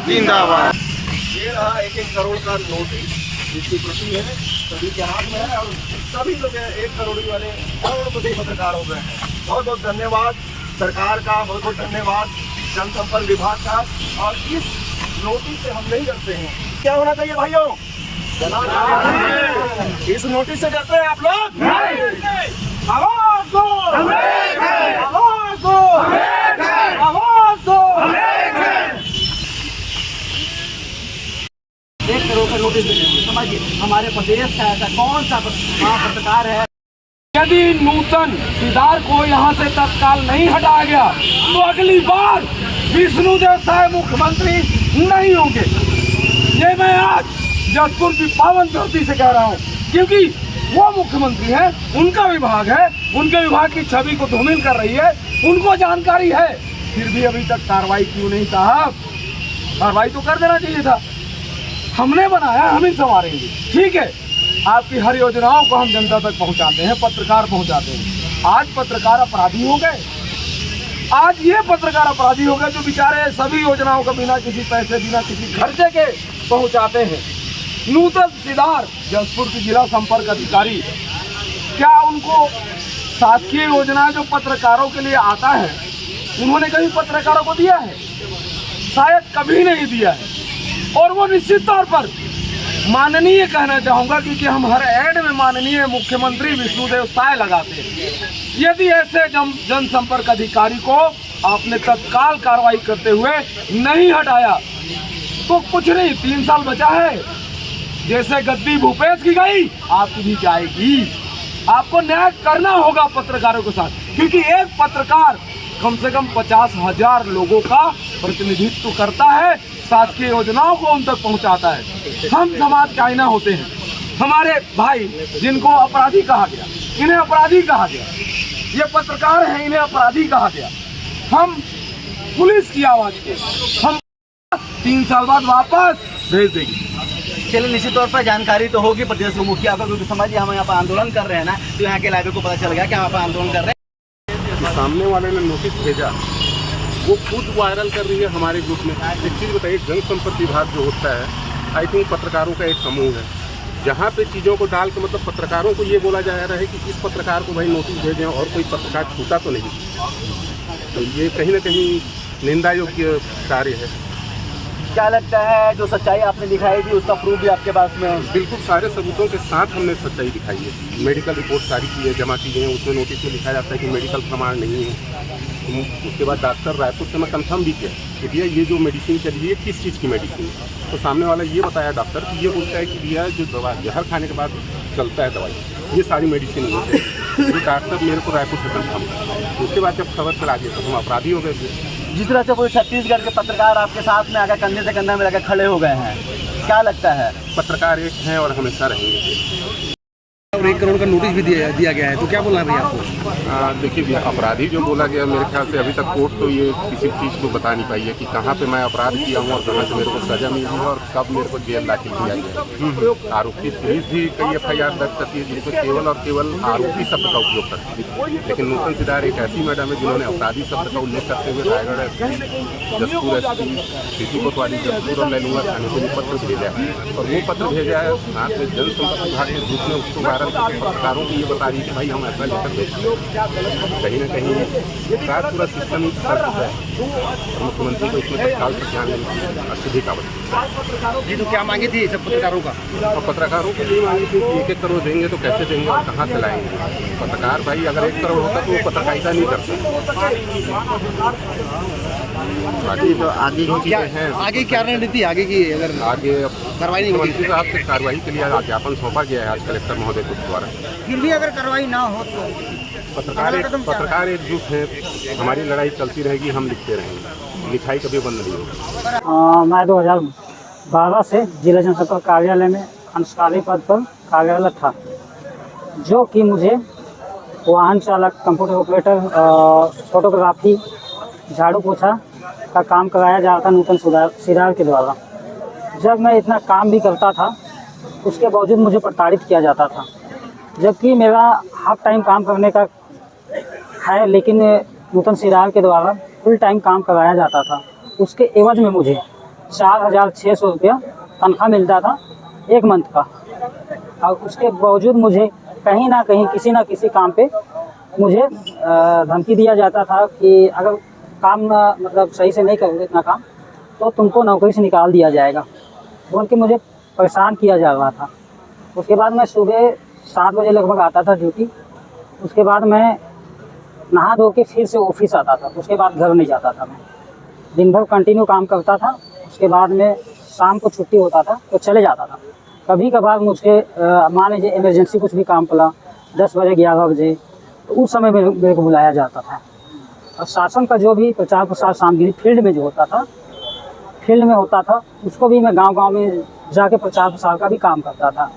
जिंदाबाद। ये रहा 1-1 करोड़ का नोटिस जिसकी प्रति है सभी के हाथ में है और सभी लोग 1 करोड़ वाले करोड़पति पत्रकार हो गए हैं। बहुत बहुत धन्यवाद सरकार का, बहुत बहुत धन्यवाद जनसंपर्क विभाग का। और इस नोटिस से हम नहीं डरते हैं। क्या होना चाहिए भाइयों? इस नोटिस से डरते हैं आप लोग? आवाज दो, आवाज दो, आवाज दो। 1 करोड़ का नोटिस देंगे। समझिए हमारे प्रदेश का ऐसा कौन सा पत्रकार है? यदि नूतन सिद्धार्थ को यहाँ से तत्काल नहीं हटाया गया तो अगली बार विष्णुदेव साय मुख्यमंत्री नहीं होंगे। ये मैं आज जसपुर की पावन धरती से कह रहा हूँ, क्योंकि वो मुख्यमंत्री हैं, उनका विभाग है, उनके विभाग की छवि को धूमिल कर रही है, उनको जानकारी है, फिर भी अभी तक कार्रवाई क्यों नहीं? साहब कार्रवाई तो कर देना चाहिए था। हमने बनाया, हम ही संवारेंगे। ठीक है, आपकी हर योजनाओं को हम जनता तक पहुंचाते हैं, पत्रकार पहुंचाते हैं। आज पत्रकार अपराधी हो गए, आज ये पत्रकार अपराधी हो गए जो बेचारे सभी योजनाओं को बिना किसी पैसे, बिना किसी खर्चे के पहुंचाते हैं। नूतन सिद्धार्थ जसपुर की जिला संपर्क अधिकारी, क्या उनको शासकीय योजना जो पत्रकारों के लिए आता है उन्होंने कभी पत्रकारों को दिया है? शायद कभी नहीं दिया है। और वो निश्चित तौर पर माननीय कहना चाहूँगा, क्योंकि हम हर ऐड में माननीय मुख्यमंत्री विष्णुदेव साय लगाते हैं। यदि ऐसे जनसंपर्क अधिकारी को आपने तत्काल कार्रवाई करते हुए नहीं हटाया तो कुछ नहीं, 3 साल बचा है। जैसे गद्दी भूपेश की गई, आपकी भी जाएगी। आपको न्याय करना होगा पत्रकारों के साथ, क्योंकि एक पत्रकार कम से कम 50,000 लोगों का प्रतिनिधित्व करता है, शासकीय योजनाओं को उन तक पहुंचाता है। हम समाज का आईना होते हैं। हमारे भाई जिनको अपराधी कहा गया, इन्हें अपराधी कहा गया, ये पत्रकार हैं, इन्हें अपराधी कहा गया। हम पुलिस की आवाज के हम 3 साल बाद वापस भेज देंगे। चलिए, निश्चित तौर पर जानकारी तो होगी प्रदेश के मुखिया को, क्योंकि समझिए हम यहाँ पर आंदोलन कर रहे हैं ना, तो यहाँ के इलाके को पता चल गया कि हम यहाँ पर आंदोलन कर रहे हैं। सामने वाले ने नोटिस भेजा, वो खुद वायरल कर रही है हमारे ग्रुप में। एक चीज़ बताइए, जनसंपर्क विभाग जो होता है, आई थिंक पत्रकारों का एक समूह है, जहाँ पे चीज़ों को डाल के मतलब पत्रकारों को ये बोला जा रहा है कि इस पत्रकार को भाई नोटिस भेजें और कोई पत्रकार छूटा तो नहीं। तो ये कहीं ना कहीं निंदा योग्य कार्य है। क्या लगता है जो सच्चाई आपने दिखाई थी उसका प्रूफ भी आपके पास में है? बिल्कुल सारे सबूतों के साथ हमने सच्चाई दिखाई है। मेडिकल रिपोर्ट सारी चीज़ें जमा की गई हैं, उसमें नोटिस में लिखा जाता है कि मेडिकल प्रमाण नहीं है। उसके बाद डॉक्टर रायपुर से मैं कंफर्म भी किया कि भैया ये जो मेडिसिन चली है किस चीज़ की मेडिसिन है। तो सामने वाला ये बताया डॉक्टर कि ये बोलता है कि भैया जो दवा जहर खाने के बाद चलता है दवाई, ये सारी मेडिसिन है। ये डॉक्टर मेरे को रायपुर से कंफर्म। उसके बाद जब खबर चला गया तो हम अपराधी हो गए। जिस तरह से पूरे छत्तीसगढ़ के पत्रकार आपके साथ में आकर कंधे से कंधा मिलाकर खड़े हो गए हैं, क्या लगता है? पत्रकार एक हैं और हमेशा रहेंगे। और 1 करोड़ का नोटिस भी दिया गया है, तो क्या बोलना है आपको? देखिए भैया, अपराधी जो बोला गया, मेरे ख्याल से अभी तक कोर्ट तो ये किसी चीज़ को बता नहीं पाई है कि कहाँ पे मैं अपराध किया हूँ और कहाँ से मेरे को सजा मिली है और कब मेरे को जेल दाखिल किया गया। आरोपी पुलिस भी कई FIR दर्ज करती है जिसमें केवल और केवल आरोपी शब्द का उपयोग करती है। लेकिन नूतन सिद्धार्थ एक ऐसी मैडम है जिन्होंने अपराधी शब्द का उल्लेख करते हुए रायगढ़ जसपुर SP सिटी कोतवाली जसपुर और लैलूंगा थाने को पत्र भेजा है। और वो पत्र भेजा है साथ में जनसंपर्क विभाग के ग्रुप में उसको वायरल पत्रकारों को ये बता रही है कि भाई हम ऐसा लेकर देते हैं। कहीं ना कहीं पूरा सिस्टम ही फर्क है। मुख्यमंत्री को इसमें तत्काल से ध्यान देने की अत्यधिक आवश्यकता जी। तो क्या मांगी थी सब पत्रकारों का? और पत्रकारों को ये मांगी थी कि 1-1 करोड़ देंगे तो कैसे देंगे और कहाँ से लाएंगे? पत्रकार भाई अगर 1 करोड़ होता तो वो पत्रकारिता नहीं करता। बाकी तो आगे की चीज़ें हैं। आगे क्या रणनीति आगे की? अगर आगे कार्रवाई नहीं होती, मंत्री साहब से कार्रवाई के लिए ज्ञापन सौंपा गया है आज कलेक्टर महोदय के द्वारा। फिर भी अगर कार्रवाई ना हो तो पत्रकार एकजुट हैं। हमारी लड़ाई चलती रहेगी, हम लिखते रहेंगे, लिखाई कभी बंद नहीं होगी। मैं 2012 से जिला जनसंपर्क कार्यालय में अंशकालीन पद पर कार्यरत था, जो कि मुझे वाहन चालक, कंप्यूटर ऑपरेटर, फोटोग्राफी, झाड़ू पोछा का काम कराया जा रहा था नूतन सिद्धार्थ के द्वारा। जब मैं इतना काम भी करता था उसके बावजूद मुझे प्रताड़ित किया जाता था, जबकि मेरा हाफ टाइम काम करने का है, लेकिन नूतन सिद्धार्थ के द्वारा फुल टाइम काम कराया जाता था। उसके एवज में मुझे 4,600 रुपया तनख्वाह मिलता था एक मंथ का। और उसके बावजूद मुझे कहीं ना कहीं किसी ना किसी काम पे मुझे धमकी दिया जाता था कि अगर काम मतलब सही से नहीं करोगे इतना काम तो तुमको नौकरी से निकाल दिया जाएगा, बोल के मुझे परेशान किया जा रहा था। उसके बाद मैं सुबह 7 बजे लगभग आता था ड्यूटी। उसके बाद मैं नहा धो के फिर से ऑफिस आता था। उसके बाद घर नहीं जाता था। मैं दिन भर कंटिन्यू काम करता था। उसके बाद में शाम को छुट्टी होता था तो चले जाता था। कभी कभार मुझे मान लीजिए इमरजेंसी कुछ भी काम पड़ा 10 बजे 11 बजे तो उस समय मेरे को बुलाया जाता था। और शासन का जो भी प्रचार प्रसार सामग्री फील्ड में जो होता था, फील्ड में होता था, उसको भी मैं गांव-गांव में जाके प्रचार प्रसार का भी काम करता था।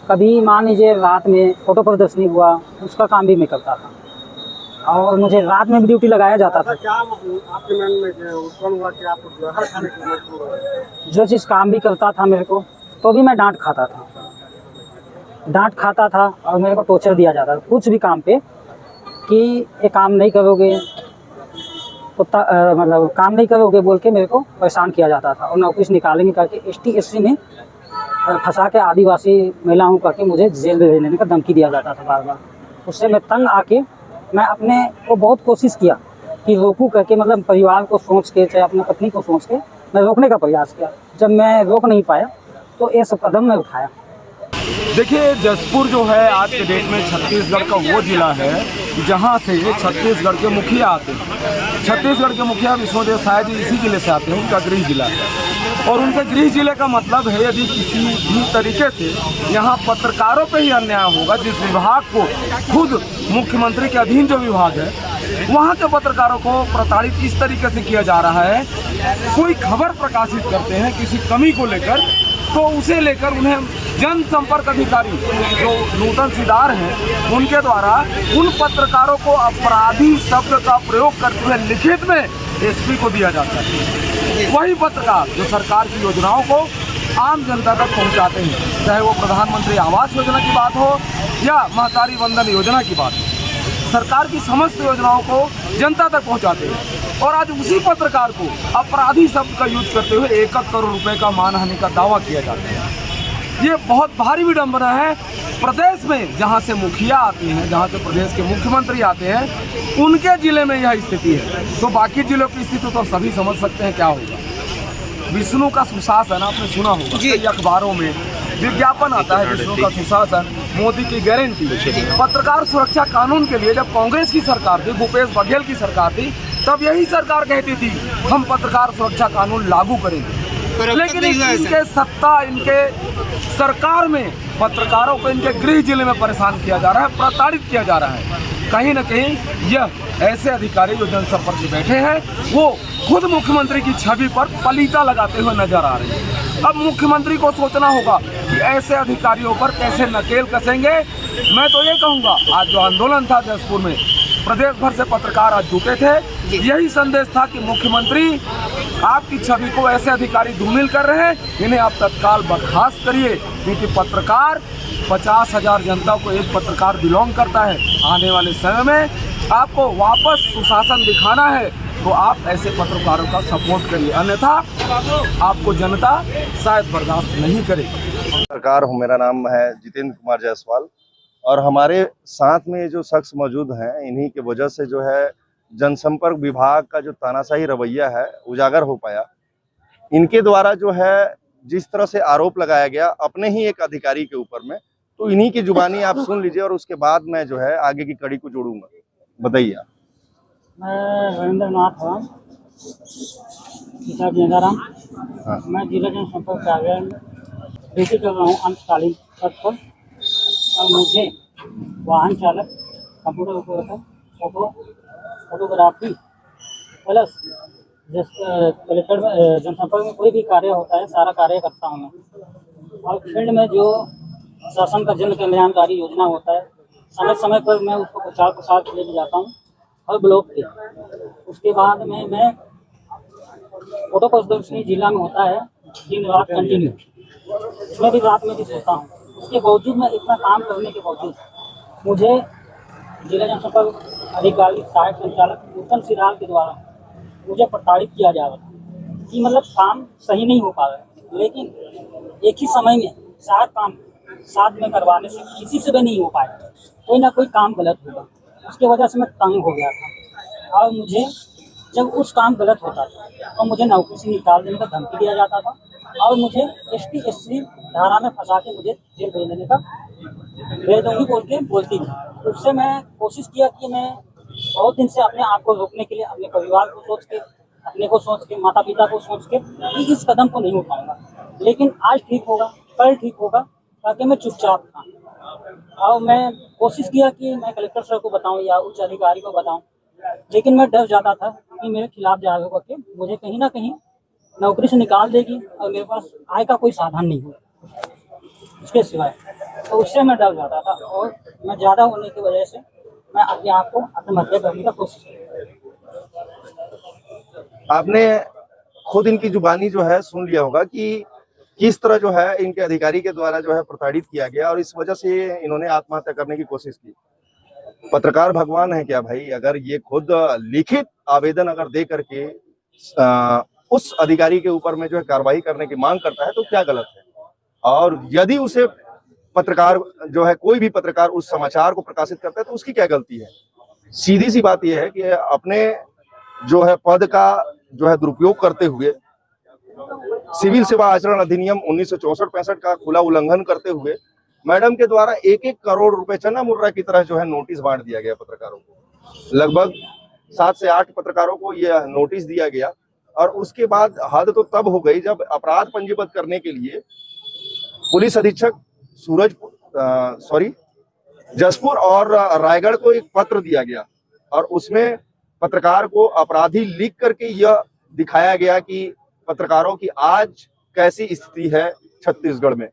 कभी मान लीजिए रात में फोटो प्रदर्शनी हुआ, उसका काम भी मैं करता था। और मुझे रात में भी ड्यूटी लगाया जाता था। क्या आपके मन में उत्पन्न हुआ कि आप जहर खाने की मजबूर हो? जो चीज़ काम भी करता था मेरे को तो भी मैं डांट खाता था और मेरे को टॉर्चर दिया जाता था कुछ भी काम पे कि ये काम नहीं करोगे तो मतलब काम नहीं करोगे बोल के मेरे को परेशान किया जाता था। और नौकरी से निकालेंगे करके ST SC में फंसा के आदिवासी महिला हूँ करके मुझे जेल में भेजने का धमकी दिया जाता था बार बार। उससे मैं तंग आके मैं अपने को बहुत कोशिश किया कि रोकूं करके, मतलब परिवार को सोच के चाहे अपनी पत्नी को सोच के मैं रोकने का प्रयास किया। जब मैं रोक नहीं पाया तो ये सब कदम मैं उठाया। देखिए, जसपुर जो है आज के डेट में छत्तीसगढ़ का वो जिला है जहाँ से छत्तीसगढ़ के मुखिया आते हैं। छत्तीसगढ़ के मुखिया विष्णुदेव साय जी इसी जिले से आते हैं, उनका गृह जिला है। और उनके गृह जिले का मतलब है यदि किसी भी तरीके से यहाँ पत्रकारों पे ही अन्याय होगा, जिस विभाग को खुद मुख्यमंत्री के अधीन जो विभाग है वहाँ के पत्रकारों को प्रताड़ित इस तरीके से किया जा रहा है। कोई खबर प्रकाशित करते हैं किसी कमी को लेकर तो उसे लेकर उन्हें जनसंपर्क अधिकारी जो नूतन सिदार हैं उनके द्वारा उन पत्रकारों को अपराधी शब्द का प्रयोग करते हुए लिखित में SP को दिया जाता है। वही पत्रकार जो सरकार की योजनाओं को आम जनता तक पहुंचाते हैं, चाहे वो प्रधानमंत्री आवास योजना की बात हो या महतारी वंदन योजना की बात हो, सरकार की समस्त योजनाओं को जनता तक पहुंचाते हैं। और आज उसी पत्रकार को अपराधी शब्द का यूज करते हुए 1 करोड़ रुपए का मानहानि का दावा किया जाता है। ये बहुत भारी विडंबना है। प्रदेश में जहां से मुखिया आते हैं, जहां से प्रदेश के मुख्यमंत्री आते हैं, उनके जिले में यह स्थिति है तो बाकी जिलों की स्थिति तो सभी समझ सकते हैं क्या होगा। विष्णु का सुशासन आपने सुना होगा, कई अखबारों में विज्ञापन आता है विष्णु का सुशासन, मोदी की गारंटी। पत्रकार सुरक्षा कानून के लिए जब कांग्रेस की सरकार थी, भूपेश बघेल की सरकार थी, तब यही सरकार कहती थी हम पत्रकार सुरक्षा कानून लागू करेंगे। लेकिन इनके सत्ता, इनके सरकार में पत्रकारों को इनके गृह जिले में परेशान किया जा रहा है, प्रताड़ित किया जा रहा है। कहीं न कहीं यह ऐसे अधिकारी जो जनसंपर्क में बैठे हैं वो खुद मुख्यमंत्री की छवि पर पलीता लगाते हुए नजर आ रहे हैं। अब मुख्यमंत्री को सोचना होगा कि ऐसे अधिकारियों पर कैसे नकेल कसेंगे। मैं तो ये कहूँगा, आज जो आंदोलन था जसपुर में, प्रदेश भर से पत्रकार आज जुटे थे, यही संदेश था कि मुख्यमंत्री आपकी छवि को ऐसे अधिकारी धूमिल कर रहे हैं, इन्हें आप तत्काल बर्खास्त करिए। क्योंकि पत्रकार 50,000 जनता को एक पत्रकार बिलोंग करता है। आने वाले समय में आपको वापस सुशासन दिखाना है तो आप ऐसे पत्रकारों का सपोर्ट करिए, अन्यथा आपको जनता शायद बर्दाश्त नहीं करेगी। सरकार हूँ, मेरा नाम है जितेंद्र कुमार जायसवाल और हमारे साथ में जो शख्स मौजूद हैं, इन्हीं के वजह से जो है जनसंपर्क विभाग का जो तानाशाही रवैया है उजागर हो पाया। इनके द्वारा जो है जिस तरह से आरोप लगाया गया अपने ही एक अधिकारी के ऊपर में, तो इन्हीं की जुबानी आप सुन लीजिए और उसके बाद मैं जो है आगे की कड़ी को जोड़ूंगा। बताइए। मैं रविंद्रनाथ राम, पिता गेंदाराम। मैं जिला जनसंपर्क कार्यालय में ड्यूटी कर रहा हूँ अंशकालीन पद पर। और मुझे वाहन चालक, computer operator, photography plus collector जनसंपर्क में कोई भी कार्य होता है सारा कार्य करता हूँ मैं। और फील्ड में जो शासन का जन कल्याणकारी योजना होता है समय समय पर मैं उसको प्रचार प्रसार के लिए जाता हूँ हर ब्लॉक के। उसके बाद में मैं फोटो प्रदर्शनी जिला में होता है दिन रात कंटिन्यू, उसमें भी रात में भी सोता हूँ। उसके बावजूद मैं इतना काम करने के बावजूद मुझे जिला जनसंपर्क अधिकारी सहायक संचालक नूतन सिदार के द्वारा मुझे प्रताड़ित किया जा रहा था। कि मतलब काम सही नहीं हो पा रहा है, लेकिन एक ही समय में 4 काम साथ में करवाने से किसी से भी नहीं हो पाया, कोई ना कोई काम गलत होगा। उसकी वजह से मैं तंग हो गया था और मुझे जब उस काम गलत होता था तो मुझे नौकरी से निकाल देने का धमकी दिया जाता था और मुझे ST SC धारा में फंसा के मुझे जेल भेज देने का भेज दूँगी बोल के बोलती थी। उससे मैं कोशिश किया कि मैं बहुत दिन से अपने आप को रोकने के लिए अपने परिवार को सोच के, अपने को सोच के, माता पिता को सोच के कि इस कदम को नहीं उठाऊंगा, लेकिन आज ठीक होगा, कल ठीक होगा, ताकि मैं चुपचाप था। और मैं कोशिश किया कि मैं कलेक्टर सर को बताऊं या उच्च अधिकारी को बताऊं, लेकिन मैं डर जाता था कि मेरे खिलाफ जाएगा करके मुझे कहीं ना कहीं नौकरी से निकाल देगी और मेरे पास आय का कोई साधन नहीं हो उसके सिवाय, तो उससे मैं डर जाता था और मैं ज़्यादा होने की वजह से मैं अपने आप को आत्महत्या करने का कोशिश की। आपने खुद इनकी जुबानी जो है सुन लिया होगा कि किस तरह जो है इनके अधिकारी के द्वारा जो है प्रताड़ित किया गया और इस वजह से इन्होंने आत्महत्या करने की कोशिश की। पत्रकार भगवान है क्या भाई? अगर ये खुद लिखित आवेदन अगर दे करके उस अधिकारी के ऊपर में जो है कार्रवाई करने की मांग करता है तो क्या गलत है? और यदि उसे पत्रकार जो है, कोई भी पत्रकार उस समाचार को प्रकाशित करता है तो उसकी क्या गलती है? सीधी सी बात यह है कि अपने जो है पद का जो है दुरुपयोग करते हुए सिविल सेवा आचरण अधिनियम 1964-65 का खुला उल्लंघन करते हुए मैडम के द्वारा 1-1 करोड़ रुपए चना मुर्रा की तरह जो है नोटिस बांट दिया गया पत्रकारों को। लगभग 7 से 8 पत्रकारों को यह नोटिस दिया गया और उसके बाद हद तो तब हो गई जब अपराध पंजीबद्ध करने के लिए पुलिस अधीक्षक जसपुर और रायगढ़ को एक पत्र दिया गया और उसमें पत्रकार को अपराधी लिख करके यह दिखाया गया कि पत्रकारों की आज कैसी स्थिति है छत्तीसगढ़ में।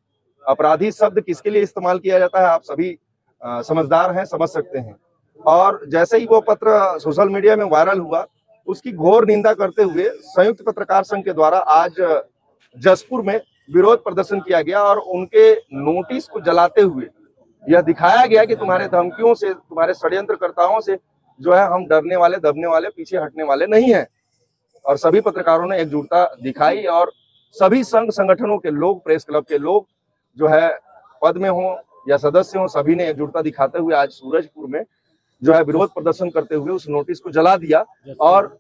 अपराधी शब्द किसके लिए इस्तेमाल किया जाता है आप सभी समझदार हैं, समझ सकते हैं। और जैसे ही वो पत्र सोशल मीडिया में वायरल हुआ, उसकी घोर निंदा करते हुए संयुक्त पत्रकार संघ के द्वारा आज जसपुर में विरोध प्रदर्शन किया गया और उनके नोटिस को जलाते हुए यह दिखाया गया कि तुम्हारे धमकियों से, तुम्हारे षड्यंत्रकर्ताओं से जो है हम डरने वाले, दबने वाले, पीछे हटने वाले नहीं हैं। और सभी पत्रकारों ने एकजुटता दिखाई और सभी संघ संगठनों के लोग, प्रेस क्लब के लोग जो है पद में हो या सदस्य हो, सभी ने एकजुटता दिखाते हुए आज सूरजपुर में जो है विरोध प्रदर्शन करते हुए उस नोटिस को जला दिया और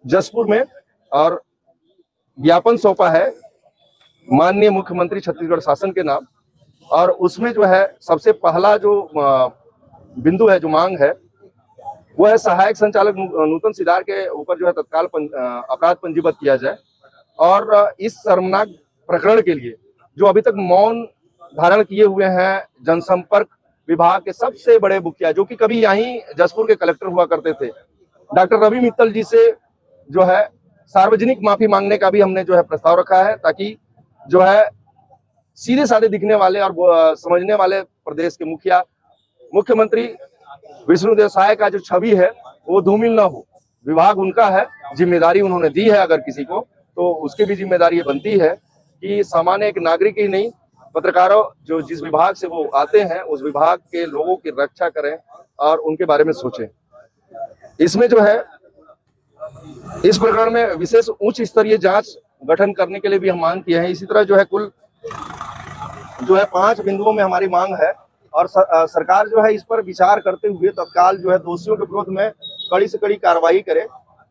जसपुर में और ज्ञापन सौंपा है माननीय मुख्यमंत्री छत्तीसगढ़ शासन के नाम। और उसमें जो है सबसे पहला जो बिंदु है, जो मांग है, वो है सहायक संचालक नूतन सिदार के ऊपर जो है तत्काल अपराध पंजीबद्ध किया जाए और इस शर्मनाक प्रकरण के लिए जो अभी तक मौन धारण किए हुए हैं जनसंपर्क विभाग के सबसे बड़े मुखिया, जो कि कभी यहीं जसपुर के कलेक्टर हुआ करते थे, डॉक्टर रवि मित्तल जी से जो है सार्वजनिक माफी मांगने का भी हमने जो है प्रस्ताव रखा है, ताकि जो है सीधे साधे दिखने वाले और समझने वाले प्रदेश के मुखिया, मुख्यमंत्री विष्णुदेव साय का जो छवि है वो धूमिल न हो। विभाग उनका है, जिम्मेदारी उन्होंने दी है अगर किसी को, तो उसकी भी जिम्मेदारी ये बनती है कि सामान्य एक नागरिक ही नहीं, पत्रकारों जो जिस विभाग से वो आते हैं उस विभाग के लोगों की रक्षा करें और उनके बारे में सोचें। इसमें जो है इस प्रकरण में विशेष उच्च स्तरीय जांच गठन करने के लिए भी हम मांग किए हैं। इसी तरह जो है कुल जो है 5 बिंदुओं में हमारी मांग है और सरकार जो है इस पर विचार करते हुए तत्काल जो है दोषियों के विरोध में कड़ी से कड़ी कार्रवाई करे।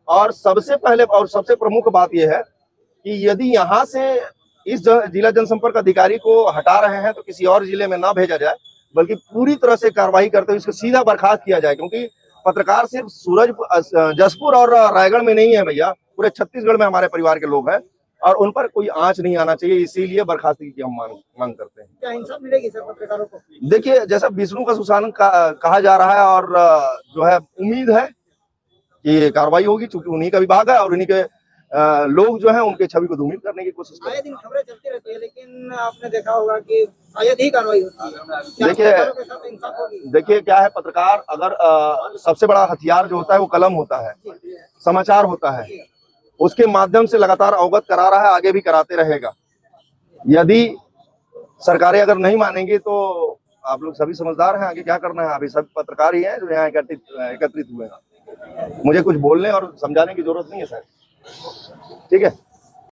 और सबसे पहले और सबसे प्रमुख बात यह है कि यदि यहाँ से इस जिला जनसंपर्क अधिकारी को हटा रहे हैं तो किसी और जिले में ना भेजा जाए, बल्कि पूरी तरह से कार्रवाई करते हुए इसको सीधा बर्खास्त किया जाए, क्योंकि पत्रकार सिर्फ जसपुर और रायगढ़ में नहीं है भैया, पूरे छत्तीसगढ़ में हमारे परिवार के लोग हैं और उन पर कोई आंच नहीं आना चाहिए, इसीलिए बर्खास्ती की हम मांग करते हैं। क्या इंसाफ मिलेगी सर पत्रकारों को? देखिए, जैसा विष्णु का सुशासन कहा जा रहा है और जो है उम्मीद है कि कार्रवाई होगी, चूंकि उन्हीं का विभाग है और उन्हीं के लोग जो हैं उनके छवि को धूमिल करने की कोशिश कर रहे हैं। आए दिन खबरें चलती रहती है, लेकिन आपने देखा होगा कि शायद ही कार्रवाई होती है। देखिए क्या है, पत्रकार अगर सबसे बड़ा हथियार जो होता है वो कलम होता है, समाचार होता है, उसके माध्यम से लगातार अवगत करा रहा है, आगे भी कराते रहेगा। यदि सरकारें अगर नहीं मानेंगी तो आप लोग सभी समझदार हैं, आगे क्या करना है। अभी सब पत्रकार ही हैं जो यहाँ एकत्रित हुए हैं। मुझे कुछ बोलने और समझाने की जरूरत नहीं है सर, ठीक है।